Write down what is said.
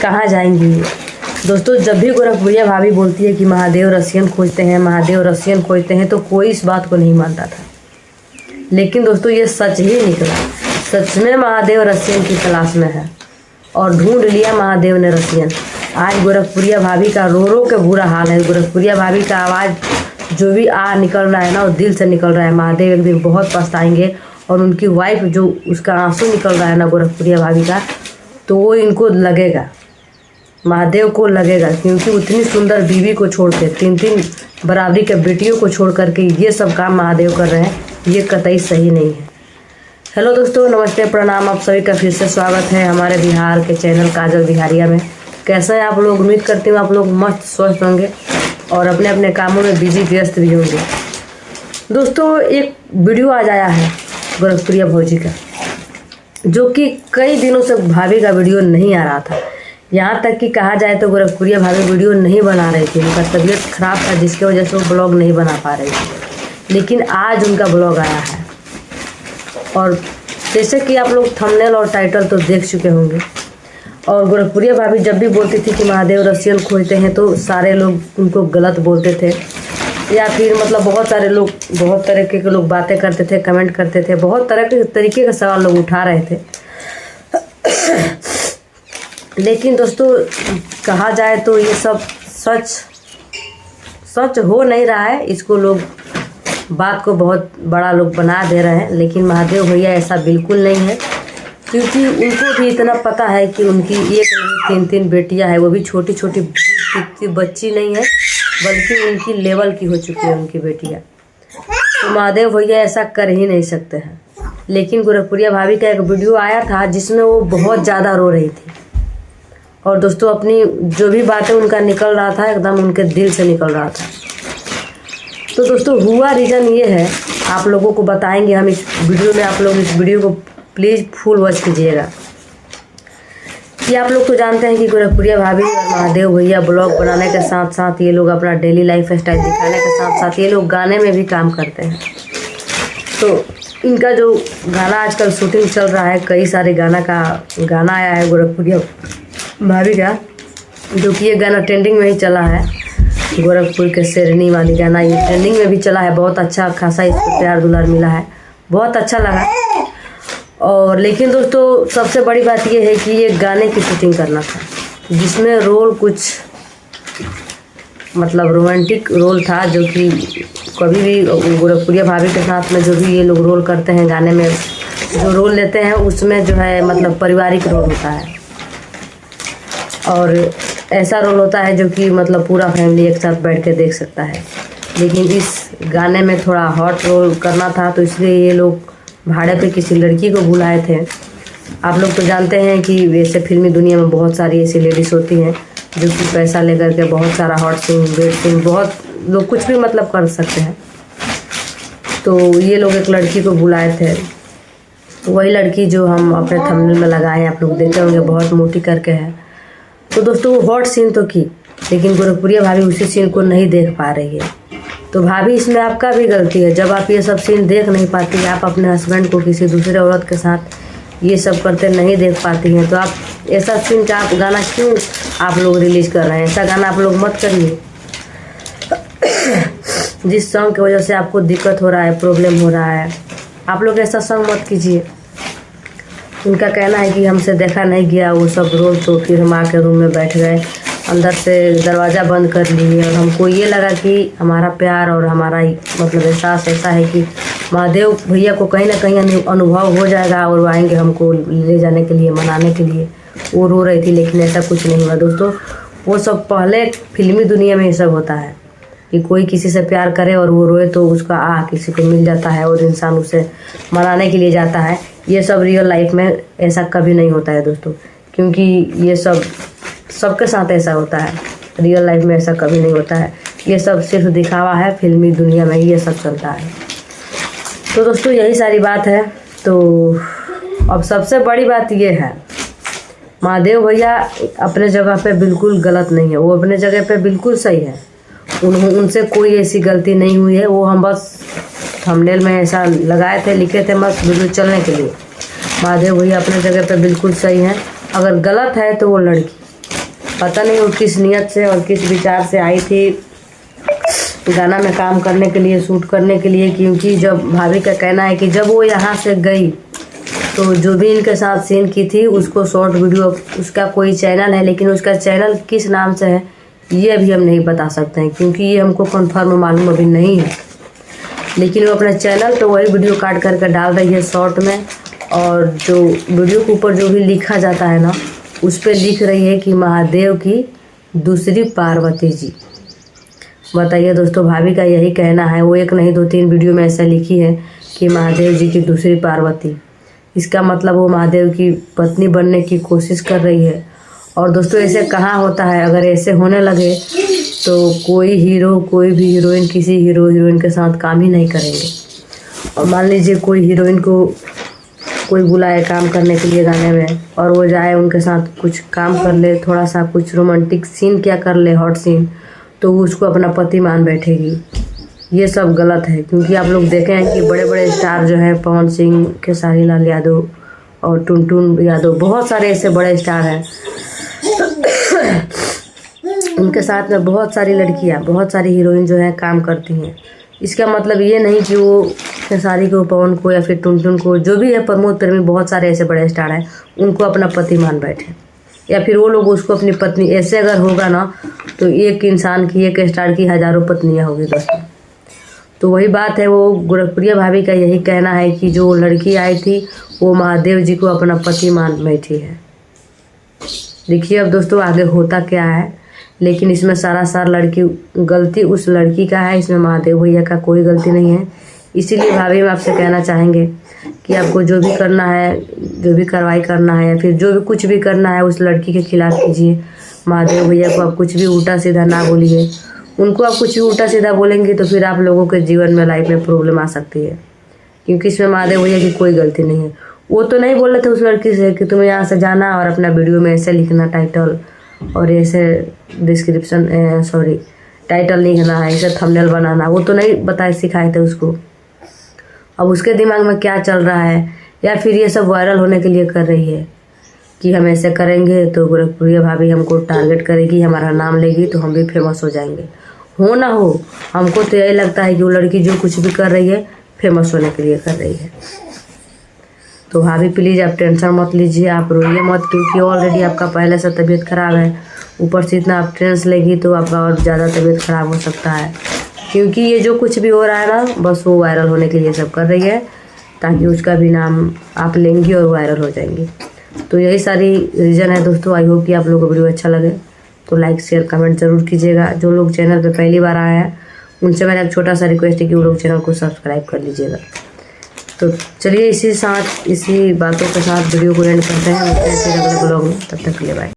कहाँ जाएंगी। दोस्तों जब भी गोरखपुरिया भाभी बोलती है कि महादेव रसियन खोजते हैं, महादेव रसियन खोजते हैं, तो कोई इस बात को नहीं मानता था। लेकिन दोस्तों ये सच ही निकला। सच में महादेव रसियन की तलाश में है और ढूंढ लिया महादेव ने रसियन। आज गोरखपुरिया भाभी का रो रो के बुरा हाल है। गोरखपुरिया भाभी का आवाज़ जो भी निकल रहा है ना, वो दिल से निकल रहा है। महादेव एक दिन बहुत पछताएंगे और उनकी वाइफ जो उसका आंसू निकल रहा है ना गोरखपुरिया भाभी का, तो वो इनको लगेगा, महादेव को लगेगा। क्योंकि उतनी सुंदर बीवी को छोड़ के, 3 बराबरी के बेटियों को छोड़ करके ये सब काम महादेव कर रहे हैं, ये कतई सही नहीं है। हेलो दोस्तों, नमस्ते, प्रणाम। आप सभी का फिर से स्वागत है हमारे बिहार के चैनल काजल बिहारिया में। कैसे हैं आप लोग? उम्मीद करती हूँ आप लोग मस्त स्वस्थ होंगे और अपने अपने कामों में बिजी व्यस्त भी होंगे। दोस्तों एक वीडियो आज आया है गोरखपुरिया भौजी का, जो कि कई दिनों से भाभी का वीडियो नहीं आ रहा था। यहाँ तक कि कहा जाए तो गोरखपुरिया भाभी वीडियो नहीं बना रही थी, उनका तबीयत खराब था जिसकी वजह से वो ब्लॉग नहीं बना पा रही थी। लेकिन आज उनका ब्लॉग आया है और जैसे कि आप लोग थंबनेल और टाइटल तो देख चुके होंगे। और गोरखपुरिया भाभी जब भी बोलती थी कि महादेव रसियन खोजते हैं तो सारे लोग उनको गलत बोलते थे, या फिर मतलब बहुत सारे लोग बहुत तरीके के लोग बातें करते थे, कमेंट करते थे, बहुत तरह के तरीके का सवाल लोग उठा रहे थे। लेकिन दोस्तों कहा जाए तो ये सब सच हो नहीं रहा है। इसको लोग बात को बहुत बड़ा लोग बना दे रहे हैं। लेकिन महादेव भैया ऐसा बिल्कुल नहीं है, क्योंकि उनको भी इतना पता है कि उनकी एक नहीं 3 बेटियां हैं, वो भी छोटी छोटी बच्ची नहीं है, बल्कि उनकी लेवल की हो चुकी है उनकी बेटियां। तो महादेव भैया ऐसा कर ही नहीं सकते हैं। लेकिन गोरखपुरिया भाभी का एक वीडियो आया था जिसमें वो बहुत ज़्यादा रो रही थी और दोस्तों अपनी जो भी बातें उनका निकल रहा था एकदम उनके दिल से निकल रहा था। तो दोस्तों हुआ रीज़न ये है, आप लोगों को बताएंगे हम इस वीडियो में। आप लोग इस वीडियो को प्लीज़ फुल वॉच कीजिएगा। कि आप लोग तो जानते हैं कि गोरखपुरिया भाभी और महादेव भैया ब्लॉग बनाने के साथ साथ ये लोग अपना डेली लाइफ स्टाइल दिखाने के साथ साथ ये लोग गाने में भी काम करते हैं। तो इनका जो गाना आजकल शूटिंग चल रहा है, कई सारे गाना आया है गोरखपुरिया भाभी का, जो कि ये गाना ट्रेंडिंग में ही चला है। गोरखपुर के शेरनी वाली गाना ये ट्रेंडिंग में भी चला है, बहुत अच्छा खासा इसको प्यार दुलार मिला है, बहुत अच्छा लगा। और लेकिन दोस्तों सबसे बड़ी बात ये है कि ये गाने की शूटिंग करना था, जिसमें रोल कुछ मतलब रोमांटिक रोल था, जो कि कभी भी गोरखपुरिया भाभी के साथ में जो भी ये लोग रोल करते हैं, गाने में जो रोल लेते हैं उसमें जो है मतलब पारिवारिक रोल होता है और ऐसा रोल होता है जो कि मतलब पूरा फैमिली एक साथ बैठ के देख सकता है। लेकिन इस गाने में थोड़ा हॉट रोल करना था, तो इसलिए ये लोग भाड़े पे किसी लड़की को बुलाए थे। आप लोग तो जानते हैं कि वैसे फिल्मी दुनिया में बहुत सारी ऐसी लेडीज़ होती हैं जो कि पैसा लेकर के बहुत सारा हॉट सीन, बेड सीन, बहुत लोग कुछ भी मतलब कर सकते हैं। तो ये लोग एक लड़की को बुलाए थे, वही लड़की जो हम अपने थंबनेल में लगाए हैं, आप लोग देखे होंगे, बहुत मोटी करके है। तो दोस्तों वो हॉट सीन तो की, लेकिन गोरखपुरिया भाभी उसी सीन को नहीं देख पा रही है। तो भाभी इसमें आपका भी गलती है। जब आप ये सब सीन देख नहीं पाती हैं, आप अपने हस्बैंड को किसी दूसरे औरत के साथ ये सब करते नहीं देख पाती हैं, तो आप ऐसा सीन का आप गाना क्यों आप लोग रिलीज़ कर रहे हैं? ऐसा गाना आप लोग मत करिए। जिस सॉन्ग की वजह से आपको दिक्कत हो रहा है, प्रॉब्लम हो रहा है, आप लोग ऐसा सॉन्ग मत कीजिए। उनका कहना है कि हमसे देखा नहीं गया वो सब रोल, तो फिर हम आके रूम में बैठ गए, अंदर से दरवाज़ा बंद कर लिए और हमको ये लगा कि हमारा प्यार और हमारा मतलब एहसास ऐसा है कि महादेव भैया को कहीं ना कहीं अनुभव हो जाएगा और वो आएंगे हमको ले जाने के लिए, मनाने के लिए। वो रो रही थी, लेकिन ऐसा कुछ नहीं हुआ दोस्तों। वो सब पहले फिल्मी दुनिया में ये सब होता है कि कोई किसी से प्यार करे और वो रोए तो उसका किसी को मिल जाता है और इंसान उसे मनाने के लिए जाता है। ये सब रियल लाइफ में ऐसा कभी नहीं होता है दोस्तों, क्योंकि ये सब सबके साथ ऐसा होता है। रियल लाइफ में ऐसा कभी नहीं होता है। ये सब सिर्फ दिखावा है, फिल्मी दुनिया में ही ये सब चलता है। तो दोस्तों यही सारी बात है। तो अब सबसे बड़ी बात ये है, महादेव भैया अपने जगह पे बिल्कुल गलत नहीं है, वो अपने जगह पे बिल्कुल सही है। उनसे कोई ऐसी गलती नहीं हुई है। वो हम बस थंबनेल में ऐसा लगाए थे, लिखे थे बस वीडियो चलने के लिए। महादेव भैया अपने जगह पे बिल्कुल सही है। अगर गलत है तो वो लड़की, पता नहीं वो किस नियत से और किस विचार से आई थी गाना में काम करने के लिए, शूट करने के लिए। क्योंकि जब भाभी का कहना है कि जब वो यहाँ से गई तो जो भी इनके साथ सीन की थी उसको शॉर्ट वीडियो, उसका कोई चैनल है, लेकिन उसका चैनल किस नाम से है ये अभी हम नहीं बता सकते हैं, क्योंकि ये हमको कन्फर्म मालूम अभी नहीं है। लेकिन वो अपने चैनल पे वही वीडियो काट करके डाल रही है शॉर्ट में, और जो वीडियो के ऊपर जो भी लिखा जाता है ना, उस पर लिख रही है कि महादेव की दूसरी पार्वती जी। बताइए दोस्तों, भाभी का यही कहना है। वो एक नहीं 2-3 वीडियो में ऐसा लिखी है कि महादेव जी की दूसरी पार्वती। इसका मतलब वो महादेव की पत्नी बनने की कोशिश कर रही है। और दोस्तों ऐसे कहाँ होता है, अगर ऐसे होने लगे तो कोई हीरो, कोई भी हीरोइन किसी हीरो हीरोइन के साथ काम ही नहीं करेंगे। और मान लीजिए कोई हीरोइन को कोई बुलाए काम करने के लिए गाने में, और वो जाए उनके साथ कुछ काम कर ले, थोड़ा सा कुछ रोमांटिक सीन क्या कर ले, हॉट सीन, तो उसको अपना पति मान बैठेगी। ये सब गलत है। क्योंकि आप लोग देखे हैं कि बड़े बड़े स्टार जो हैं, पवन सिंह, खेसारी लाल यादव और टुनटुन यादव, बहुत सारे ऐसे बड़े स्टार हैं उनके साथ में बहुत सारी लड़कियां, बहुत सारी हीरोइन जो है काम करती हैं। इसका मतलब ये नहीं कि वो खेसारी को, पवन को या फिर टुनटुन को, जो भी है प्रमोद प्रेमी, बहुत सारे ऐसे बड़े स्टार हैं, उनको अपना पति मान बैठे, या फिर वो लोग उसको अपनी पत्नी। ऐसे अगर होगा ना तो एक इंसान की, एक स्टार की हज़ारों पत्नियाँ होगी दोस्तों। तो वही बात है, वो गोरखपुरिया भाभी का यही कहना है कि जो लड़की आई थी वो महादेव जी को अपना पति मान बैठी है। देखिए अब दोस्तों आगे होता क्या है, लेकिन इसमें सारा लड़की गलती उस लड़की का है, इसमें महादेव भैया का कोई गलती नहीं है। इसीलिए भाभी हम आपसे कहना चाहेंगे कि आपको जो भी करना है, जो भी कार्रवाई करना है, या फिर जो भी कुछ भी करना है उस लड़की के खिलाफ कीजिए। महादेव भैया को आप कुछ भी उल्टा सीधा ना बोलिए। उनको आप कुछ भी उल्टा सीधा बोलेंगे तो फिर आप लोगों के जीवन में, लाइफ में प्रॉब्लम आ सकती है। क्योंकि इसमें महादेव भैया की कोई गलती नहीं है। वो तो नहीं बोल रहे थे उस लड़की से कि तुम्हें यहाँ से जाना और अपना वीडियो में ऐसे लिखना टाइटल, और ऐसे डिस्क्रिप्शन, टाइटल लिखना है, ऐसे थंबनेल बनाना। वो तो नहीं बताए, सिखाए थे उसको। अब उसके दिमाग में क्या चल रहा है, या फिर ये सब वायरल होने के लिए कर रही है कि हम ऐसे करेंगे तो गोरखपुरिया भाभी हमको टारगेट करेगी, हमारा नाम लेगी तो हम भी फेमस हो जाएंगे। हो ना हो, हमको तो यही लगता है कि वो लड़की जो कुछ भी कर रही है फेमस होने के लिए कर रही है। तो भाभी प्लीज़ आप टेंशन मत लीजिए, आप रोइए मत, क्योंकि ऑलरेडी आपका पहले से तबीयत ख़राब है। ऊपर से इतना आप टेंस लेगी तो आपका और ज़्यादा तबीयत ख़राब हो सकता है। क्योंकि ये जो कुछ भी हो रहा है ना, बस वो वायरल होने के लिए सब कर रही है, ताकि उसका भी नाम आप लेंगी और वायरल हो जाएंगी। तो यही सारी रीज़न है दोस्तों। आई होप कि आप लोगों को वीडियो अच्छा लगे तो लाइक शेयर कमेंट ज़रूर कीजिएगा। जो लोग चैनल पे पहली बार आए हैं उनसे मैंने एक छोटा सा रिक्वेस्ट है कि वो लोग चैनल को सब्सक्राइब कर लीजिएगा। तो चलिए इसी बातों के साथ वीडियो को एंड करते हैं। फिर अगले ब्लॉग में, तब तक के लिए बाय।